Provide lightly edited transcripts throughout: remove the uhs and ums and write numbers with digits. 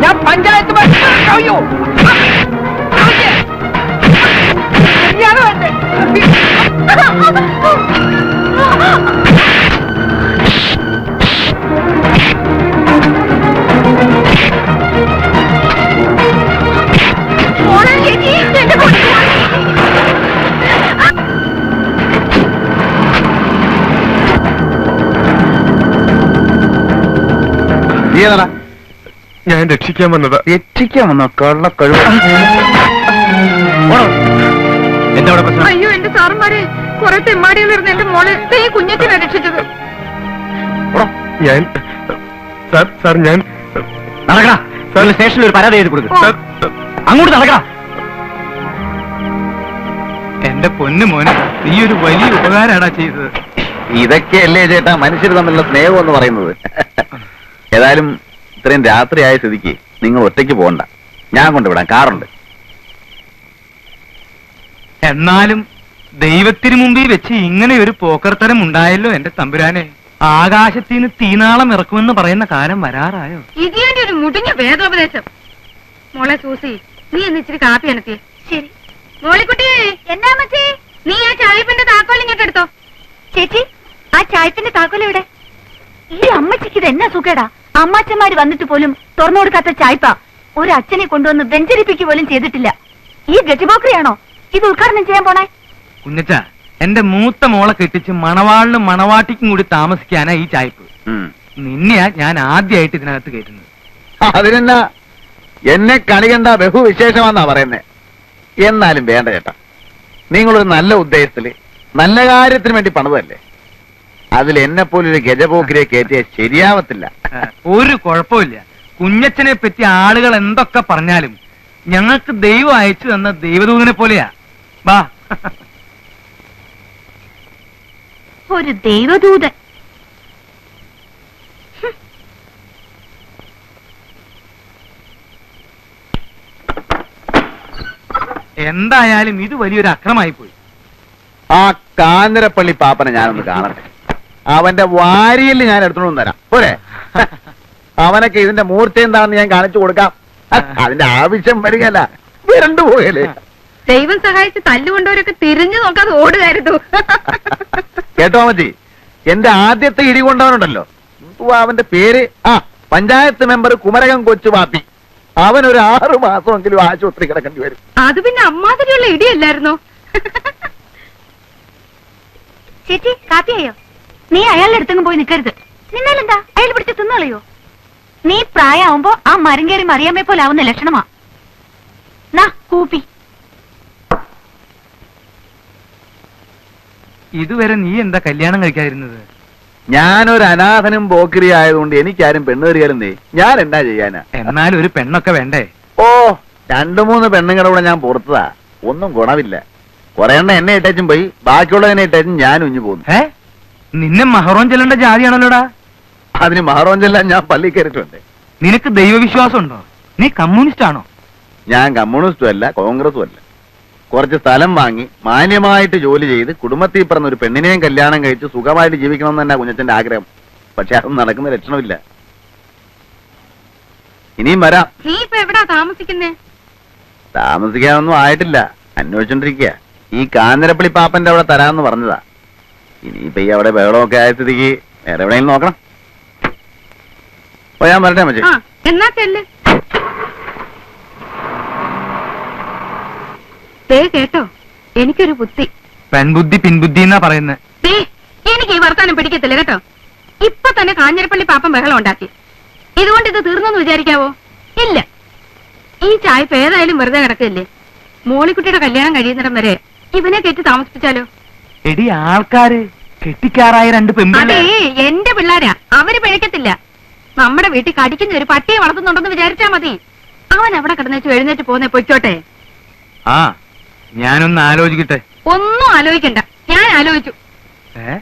ഞാൻ പഞ്ചായത്ത് ഞാൻ രക്ഷിക്കാൻ വന്നതാ. രക്ഷിക്കാൻ വന്നോ? കള്ള കഴിവ്. എന്താ പ്രശ്നം? അയ്യോ എന്റെ സാറന്മാരെ, കുറെ തെമ്മാടികളിരുന്ന് എന്റെ മോളെ കുഞ്ഞത്തിനെ രക്ഷിച്ചത്. ഞാൻ സാർ ഞാൻ നടക്കടാ. സ്റ്റേഷനിൽ ഒരു പരാതി എഴുതി കൊടുക്കും. അങ്ങോട്ട് നടക്കടാ. എന്റെ പൊന്നു മോനെ, നീ ഒരു വലിയ ഉപകാരമാടാ ചെയ്തത്. ഇതൊക്കെയല്ലേ ചേട്ടാ മനുഷ്യർ തമ്മിലുള്ള സ്നേഹം എന്ന് പറയുന്നത്. ഏതായാലും ഇത്രയും രാത്രിയായ സ്ഥിതിക്ക് നിങ്ങൾ ഒറ്റയ്ക്ക് പോകണ്ട, ഞാൻ കൊണ്ടുവിടാം, കാറുണ്ട്. എന്നാലും ദൈവത്തിന് മുമ്പിൽ വെച്ച് ഇങ്ങനെ ഒരു പോക്കർത്തരം ഉണ്ടായല്ലോ എന്റെ തമ്പുരാനെ. ആകാശത്തിന് തീനാളം ഇറക്കുമെന്ന് പറയുന്ന കാലം വരാറായോ? ഇതിന്റെ ഒരു മുടിഞ്ഞ വേദോപദേശം. മോളെ സൂസി, നീ എന്ന് ഇച്ചിരി കാപ്പി അനത്തിയേ. ശരി മോളിക്കുട്ടി. എന്നാ മച്ചി, നീ ആ ചായപ്പിന്റെ താക്കോൽ ഇങ്ങോട്ട് എടുത്തോ. ചേച്ചി, ആ ചായപ്പിന്റെ താക്കോൽ എവിടെ? ഈ അമ്മച്ചിക്ക് ഇത് എന്നാ സുഖേടാ. അമ്മാച്ചന്മാര് വന്നിട്ട് പോലും തുറന്നു കൊടുക്കാത്ത ചായ്പ ഒരു അച്ഛനെ കൊണ്ടുവന്ന് വെഞ്ചരിപ്പിക്കുക പോലും ചെയ്തിട്ടില്ല. ഈ ഗജബോക്രിയാണോ ഇത് ഉദ്ഘാടനം ചെയ്യാൻ പോണേ? കുഞ്ഞച്ച, എന്റെ മൂത്ത മോളെ കെട്ടിച്ച് മണവാളിനും മണവാട്ടിക്കും കൂടി താമസിക്കാനാ ഈ ചായ്പ്. നിന്നെയാ ഞാൻ ആദ്യമായിട്ട് ഇതിനകത്ത് കയറ്റുന്നത്. അതിനെന്നാ, എന്നെ കണികണ്ട ബഹുവിശേഷമാന്നാ പറയുന്നേ. എന്നാലും വേണ്ട ചേട്ടാ, നിങ്ങളൊരു നല്ല ഉദ്ദേശത്തില് നല്ല കാര്യത്തിന് വേണ്ടി പണിതല്ലേ. അതിൽ എന്നെ പോലൊരു ഗജപോക്കിരെ കയറ്റിയ ശരിയാവത്തില്ല. ഒരു കുഴപ്പമില്ല. കുഞ്ഞച്ചനെ പറ്റി ആളുകൾ എന്തൊക്കെ പറഞ്ഞാലും ഞങ്ങൾക്ക് ദൈവം അയച്ചു തന്ന ദൈവദൂതനെ പോലെയാ. വാ. ഒരു ദൈവദൂതൻ. എന്തായാലും ഇത് വലിയൊരു അക്രമായി പോയി. ആ കാഞ്ഞിരപ്പള്ളി പാപ്പനെ ഞാനൊന്ന് കാണട്ടെ. അവന്റെ വാരിയിൽ ഞാൻ എടുത്തോണ്ട് തരാം പോരെ. അവനൊക്കെ ഇതിന്റെ മൂർച്ച എന്താണെന്ന് ഞാൻ കാണിച്ചു കൊടുക്കാം. അതിന്റെ ആവശ്യം വരികയല്ല, വിരണ്ടു പോയല്ലേ. ദൈവം സഹായിച്ച് തല്ലുകൊണ്ടവരൊക്കെ തിരിഞ്ഞു നോക്കാതെ ഓടുകയായിരുന്നു. കേട്ടോ മച്ചി, എന്റെ ആദ്യത്തെ ഇടി കൊണ്ടവനുണ്ടല്ലോ, അവന്റെ പേര് പഞ്ചായത്ത് മെമ്പർ കുമരകം കൊച്ചു പാപ്പി. അവനൊരു 6 മാസമെങ്കിലും ആശുപത്രി കിടക്കേണ്ടി വരും. അത് പിന്നെ അമ്മാതിരിയുള്ള ഇടിയല്ലായിരുന്നോ? ചേച്ചി, കാപ്പിയായോ? നീ അയാളുടെ അടുത്തെങ്കിലും പോയി നിൽക്കരുത്. നിന്നാലെന്താ, അയാൾ പിടിച്ച് തിന്നളയോ? നീ പ്രായമാവുമ്പോ ആ മരം കയറി മറിയാമ്മയെ പോലെ ആവുന്ന ലക്ഷണമാ. നാ കൂപ്പി. ഇതുവരെ നീ എന്താ കല്യാണം കഴിക്കാതിരുന്നത്? ഞാനൊരു അനാഥനും പോക്കിരി ആയതുകൊണ്ട് എനിക്കാരും പെണ്ണേറിയാലെന്നേ ഞാൻ എന്നാ ചെയ്യാനാ. എന്നാലും ഒരു പെണ്ണൊക്കെ വേണ്ടേ? ഓ, 2-3 പെണ്ണുങ്ങളുടെ കൂടെ ഞാൻ പുറത്തതാ, ഒന്നും ഗുണമില്ല. കുറെ എണ്ണ എന്നെ ഇട്ടേച്ചും പോയി, ബാക്കിയുള്ളതിനെ ഇട്ടേച്ചും ഞാൻ ഉഞ്ഞു പോകുന്നു. നിന്നെ മഹറോൻ ചെല്ലേണ്ട ജാതിയാണല്ലോടാ. അതിന് മഹറോൻ ചെല്ലാൻ ഞാൻ പള്ളി കയറിയിട്ടുണ്ട്. നിനക്ക് ദൈവവിശ്വാസം ഉണ്ടോ? നീ കമ്മ്യൂണിസ്റ്റ് ആണോ? ഞാൻ കമ്മ്യൂണിസ്റ്റും അല്ല കോൺഗ്രസും അല്ല. കുറച്ച് സ്ഥലം വാങ്ങി മാന്യമായിട്ട് ജോലി ചെയ്ത് കുടുംബത്തിൽ പറഞ്ഞ ഒരു പെണ്ണിനെയും കല്യാണം കഴിച്ച് സുഖമായിട്ട് ജീവിക്കണമെന്ന് തന്നെ കുഞ്ഞച്ചന്റെ ആഗ്രഹം. പക്ഷെ അതൊന്നും നടക്കുന്ന ലക്ഷണമില്ല. ഇനിയും വരാം. നീ ഇപ്പൊ എവിടാ താമസിക്കുന്നേ? താമസിക്കാനൊന്നും ആയിട്ടില്ല, അന്വേഷിച്ചോണ്ടിരിക്കുക. ഈ കാഞ്ഞിരപ്പള്ളി പാപ്പന്റെ അവിടെ തരാമെന്ന് പറഞ്ഞതാ. ഇനിയിപ്പൊ ഈ അവിടെ ബഹളമൊക്കെ ആയ സ്ഥിതിക്ക് വേറെ എവിടെയെങ്കിലും നോക്കണം. ഓ, ഞാൻ വരട്ടെ മച്ചേ. എന്നാ ചെല്ല്. കേട്ടോ, എനിക്കൊരു ബുദ്ധി. പെൺബുദ്ധി പിൻബുദ്ധി എന്നാ പറയുന്നത്. എനിക്ക് ഈ വർത്താനം പിടിക്കത്തില്ല കേട്ടോ. ഇപ്പൊ തന്നെ കാഞ്ഞിരപ്പള്ളി പാപ്പൻ ബഹളം ഉണ്ടാക്കി. ഇതുകൊണ്ട് ഇത് തീർന്നെന്ന് വിചാരിക്കാവോ? ഇല്ല. ഈ ചായപ്പ് ഏതായാലും വെറുതെ കിടക്കില്ലേ. മോളിക്കുട്ടിയുടെ കല്യാണം കഴിയുന്നിടം വരെ ഇവനെ കെട്ടി താമസിപ്പിച്ചാലോ? എടി ആൾക്കാര് കെട്ടിക്കാറായ രണ്ട് അതേ, പെൺപിള്ളേ. എന്റെ പിള്ളാരാ, അവര് പിഴക്കത്തില്ല. നമ്മുടെ വീട്ടിൽ കടിക്കുന്ന ഒരു പട്ടിയെ വളർത്തുന്നുണ്ടെന്ന് വിചാരിച്ചാ മതി. അവൻ അവിടെ കിടന്നേച്ചു എഴുന്നേറ്റ് പോന്നെ പൊയ്ക്കോട്ടെ. ആ ഞാനൊന്ന് ആലോചിക്കട്ടെ. ഒന്നും ആലോചിക്കണ്ട, ഞാൻ ആലോചിച്ചു. ഏ?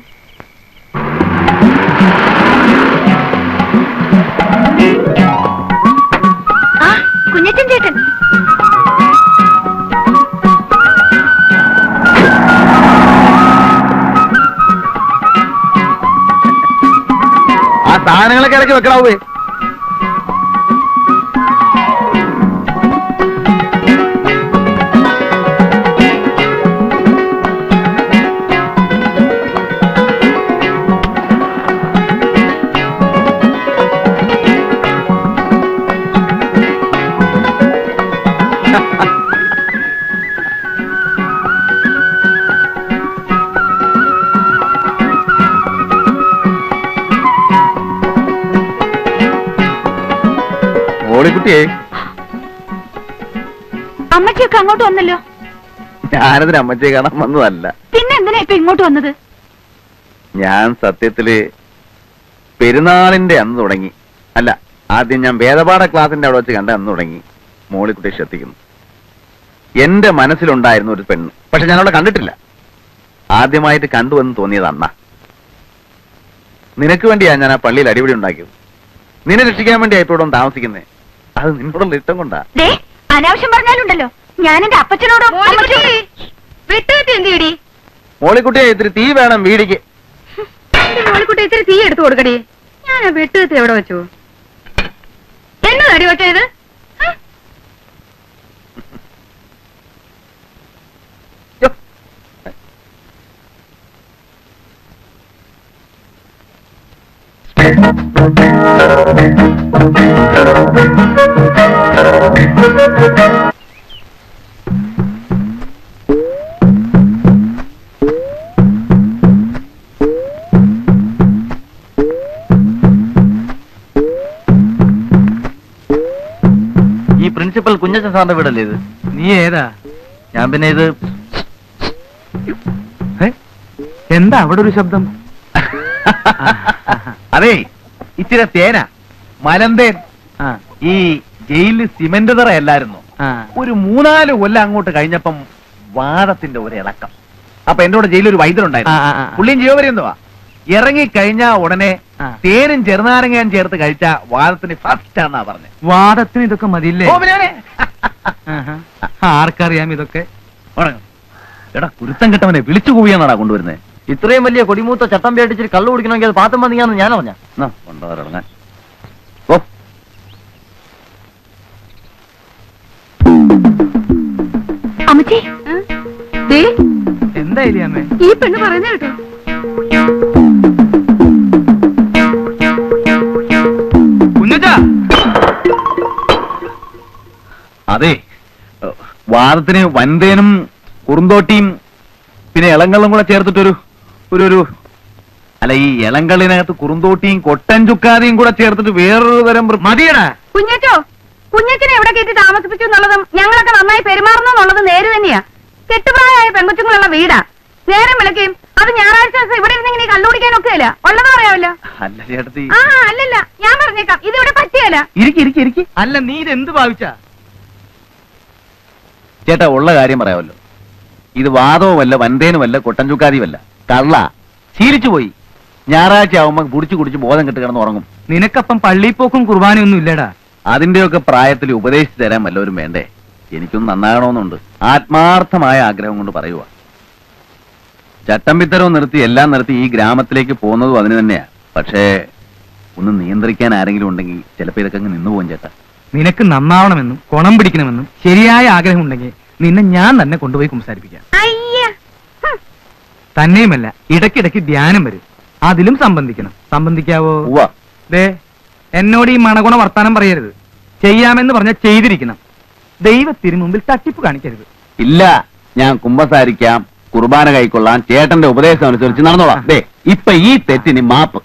ആ, കുഞ്ഞച്ചൻ ചേട്ടൻ. ആ സാധനങ്ങളൊക്കെ ഇടയ്ക്ക് വെക്കണാവേ. മോളിക്കുട്ടിയെ, അമ്മച്ചിയൊക്കെ അങ്ങോട്ട് വന്നല്ലോ. ഞാനതിന് അമ്മച്ചിയെ കാണാൻ വന്നതല്ല. പിന്നെ എന്തിനാ ഇപ്പൊ ഇങ്ങോട്ട് വന്നത്? ഞാൻ സത്യത്തില് പെരുന്നാളിന്റെ അന്ന് തുടങ്ങി, അല്ല ആദ്യം ഞാൻ വേദപാഠ ക്ലാസിന്റെ അവിടെ വെച്ച് കണ്ട അന്ന് തുടങ്ങി മോളിക്കുട്ടിയെ ശ്രദ്ധിക്കുന്നു. എന്റെ മനസ്സിലുണ്ടായിരുന്ന ഒരു പെണ്ണ്, പക്ഷെ ഞാൻ അവളെ കണ്ടിട്ടില്ല. ആദ്യമായിട്ട് കണ്ടുവെന്ന് തോന്നിയത് അന്നാ. നിനക്ക് വേണ്ടിയാ ഞാൻ ആ പള്ളിയിൽ അടിപിടി ഉണ്ടാക്കിയത്. നിന്നെ രക്ഷിക്കാൻ വേണ്ടിയാ ഇപ്പൊ ഇവിടെ താമസിക്കുന്നേ. അത് നിന്നോടുള്ള ഇഷ്ടം കൊണ്ടാ. അനാവശ്യം പറഞ്ഞാലുണ്ടല്ലോ, ഞാൻ എന്റെ അപ്പച്ചനോടോ വിട്ടുകെട്ടി എന്ത് ചെയ്യടി? മോളിക്കുട്ടിയെ ഇത്തിരി തീ വേണം വീടിക്ക്. മോളിക്കുട്ടി ഇത്തിരി തീ എടുത്തു കൊടുക്കടി. ഞാൻ ആ വെട്ടുകത്തി എവിടെ വെച്ചു? എന്നതടി വെച്ചത്? യ്യോ. ഈ പ്രിൻസിപ്പൽ കുഞ്ഞച്ചൻ സാറിന്റെ വീടല്ലേ ഇത്? നീ ഏതാ? ഞാൻ പിന്നെ ഇത് ഏ? എന്താ അവിടെ ഒരു ശബ്ദം? അതെ, ഇച്ചിരി തേന മലന്തേൻ. ആ, ഈ ജയിലിൽ സിമന്റ് തറ അല്ലായിരുന്നു. ആ. ഒരു 3-4 കൊല്ലം അങ്ങോട്ട് കഴിഞ്ഞപ്പം വാദത്തിന്റെ ഒരു ഇളക്കം. അപ്പൊ എന്റെ കൂടെ ജയിലിൽ ഒരു ആ, വൈദ്യുണ്ടായിരുന്നു. ആ, ആ. പുള്ളിയും ജീവപര്യന്തവാ. ഇറങ്ങി കഴിഞ്ഞാ ഉടനെ ആ. തേനും ചെറുനാരങ്ങയും ചേർത്ത് കഴിച്ച വാദത്തിന് ഫസ്റ്റ് ആണെന്നാ പറഞ്ഞത്. വാദത്തിന് ഇതൊക്കെ മതിയില്ലേ? ഓ, പിന്നെ ആഹാ. ആർക്കറിയാം ഇതൊക്കെ? ഉറങ്ങും. എടാ, കുരുത്തം കെട്ടവനെ വിളിച്ചു കൂവിയാന്നാടാ കൊണ്ടുവരുന്നത്. ഇത്രയും വലിയ കൊടിമൂത്ത ചട്ടം പേടിച്ചിട്ട് കള്ളു കുടിക്കണമെങ്കിൽ അത് പാത്തം വന്നിങ്ങാന്ന് ഞാൻ പറഞ്ഞ കൊണ്ടുവരങ്ങാൻ. ഓ, അമ്മച്ചി, ദേ, എന്തായാലും അമ്മേ? ഈ പെണ്ണ് പറയുന്നത് കേട്ടോ. കുഞ്ഞച്ചാ, അതെ, വാദത്തിന് വൻതേനും കുറുന്തോട്ടിയും പിന്നെ ഇളങ്കള്ളും കൂടെ ചേർത്തിട്ടൊരു ഒരു അല്ല, ഈ ഇളങ്കള്ളിനകത്ത് കുറുന്തോട്ടിയും കൊട്ടൻ ചുക്കാതിയും കൂടെ ചേർത്തിട്ട് വേറൊരു തരം മതിയടാ. കുഞ്ഞച്ചോ, കുഞ്ഞച്ചനെ എവിടെ കയറ്റി താമസിപ്പിച്ചു എന്നുള്ളതും ഞങ്ങളൊക്കെ നന്നായി പെരുമാറുന്നു എന്നുള്ളതും നേര് തന്നെയാ. കെട്ടുപ്രായമായ പെൺകുച്ചുങ്ങളുള്ള വീടാ. നേരം വിളക്കുകയും അത് ഞായറാഴ്ച ദിവസം ഇവിടെ ഇരുന്നിങ്ങനെ കണ്ടുപിടിക്കാനൊക്കെ അല്ല ഉള്ളതും അറിയാമല്ലോ. അല്ല ചേട്ടത്തി, ആ, അല്ലല്ല, ഞാൻ പറഞ്ഞേക്കാം, ഇതിവിടെ പറ്റിയല്ല. ഇരിക്കി അല്ല, നീ ഇതെന്ത് ഭാവിച്ചാ? ചേട്ടാ, ഉള്ള കാര്യം പറയാമല്ലോ. ഇത് വാദവുമല്ല വൻതേനുമല്ല കൊട്ടൻ ചുക്കാതിയുമല്ല, കള്ള ശീലിച്ചു പോയി. ഞായറാഴ്ച ആവുമ്പോ കുടിച്ചു ബോധം കെട്ട് കിടന്ന് ഉറങ്ങും. നിനക്കപ്പം പള്ളിപ്പോക്കും കുർബാനയൊന്നും ഇല്ലടാ. അതിന്റെയൊക്കെ പ്രായത്തിൽ ഉപദേശിച്ചു തരാൻ വല്ലവരും വേണ്ടേ? എനിക്കൊന്നും നന്നാകണമെന്നുണ്ട്. ആത്മാർത്ഥമായ ആഗ്രഹം കൊണ്ട് പറയുക. ചട്ടമ്പിത്തരവും നിർത്തി എല്ലാം നിർത്തി ഈ ഗ്രാമത്തിലേക്ക് പോകുന്നതും അതിന് തന്നെയാ. പക്ഷേ ഒന്ന് നിയന്ത്രിക്കാൻ ആരെങ്കിലും ഉണ്ടെങ്കിൽ ചിലപ്പോ ഇതൊക്കെ അങ്ങ് നിന്നു പോകും ചേട്ടാ. നിനക്ക് നന്നാവണമെന്നും കുണം പിടിക്കണമെന്നും ശരിയായ ആഗ്രഹം ഉണ്ടെങ്കിൽ നിന്നെ ഞാൻ തന്നെ കൊണ്ടുപോയി സംസാരിപ്പിക്കാം. അയ്യ, തന്നെയുമല്ല, ഇടയ്ക്കിടയ്ക്ക് ധ്യാനം വരും, അതിലും സംബന്ധിക്കണം. സംബന്ധിക്കാവോ? ഉവ്വ. ദേ, എന്നോട് ഈ മണഗുണ വർത്താനം പറയരുത്. ചെയ്യാമെന്ന് പറഞ്ഞാൽ ചെയ്തിരിക്കണം. ദൈവത്തിന് മുമ്പിൽ തട്ടിപ്പ് കാണിക്കരുത്. ഇല്ല, ഞാൻ കുമ്പസാരിക്കാം, കുർബാന കൈക്കൊള്ളാൻ, ചേട്ടന്റെ ഉപദേശം അനുസരിച്ച് നടന്നോളാം. ദേ, ഇപ്പൊ ഈ തെറ്റിന് മാപ്പ്.